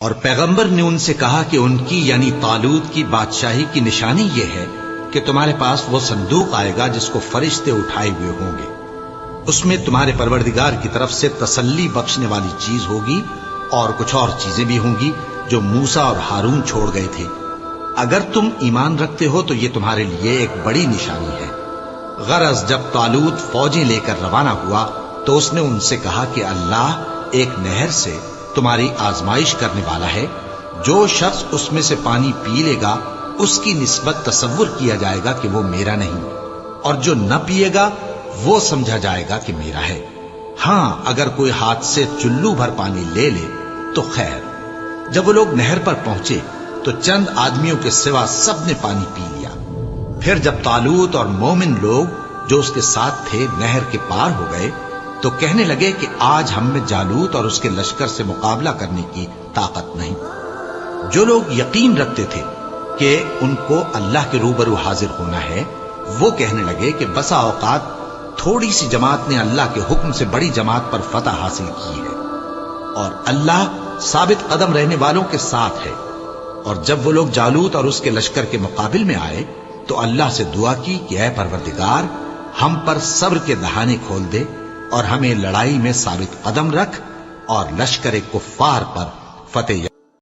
اور پیغمبر نے ان سے کہا کہ ان کی یعنی طالوت کی بادشاہی کی نشانی یہ ہے کہ تمہارے پاس وہ صندوق آئے گا جس کو فرشتے اٹھائے ہوئے ہوں گے. اس میں تمہارے پروردگار کی طرف سے تسلی بخشنے والی چیز ہوگی اور کچھ اور چیزیں بھی ہوں گی جو موسیٰ اور ہارون چھوڑ گئے تھے. اگر تم ایمان رکھتے ہو تو یہ تمہارے لیے ایک بڑی نشانی ہے. غرض جب طالوت فوجیں لے کر روانہ ہوا تو اس نے ان سے کہا کہ اللہ ایک نہر سے تمہاری آزمائش کرنے والا ہے. جو شخص اس میں سے پانی پی لے گا اس کی نسبت تصور کیا جائے گا کہ وہ میرا نہیں، اور جو نہ پیے گا وہ سمجھا جائے گا کہ میرا ہے. ہاں اگر کوئی ہاتھ سے چلو بھر پانی لے لے تو خیر. جب وہ لوگ نہر پر پہنچے تو چند آدمیوں کے سوا سب نے پانی پی لیا. پھر جب طالوت اور مومن لوگ جو اس کے ساتھ تھے نہر کے پار ہو گئے تو کہنے لگے کہ آج ہم میں جالوت اور اس کے لشکر سے مقابلہ کرنے کی طاقت نہیں. جو لوگ یقین رکھتے تھے کہ ان کو اللہ کے روبرو حاضر ہونا ہے وہ کہنے لگے کہ بسا اوقات تھوڑی سی جماعت نے اللہ کے حکم سے بڑی جماعت پر فتح حاصل کی ہے، اور اللہ ثابت قدم رہنے والوں کے ساتھ ہے. اور جب وہ لوگ جالوت اور اس کے لشکر کے مقابل میں آئے تو اللہ سے دعا کی کہ اے پروردگار ہم پر صبر کے دہانے کھول دے اور ہمیں لڑائی میں ثابت قدم رکھ اور لشکر کفار پر فتح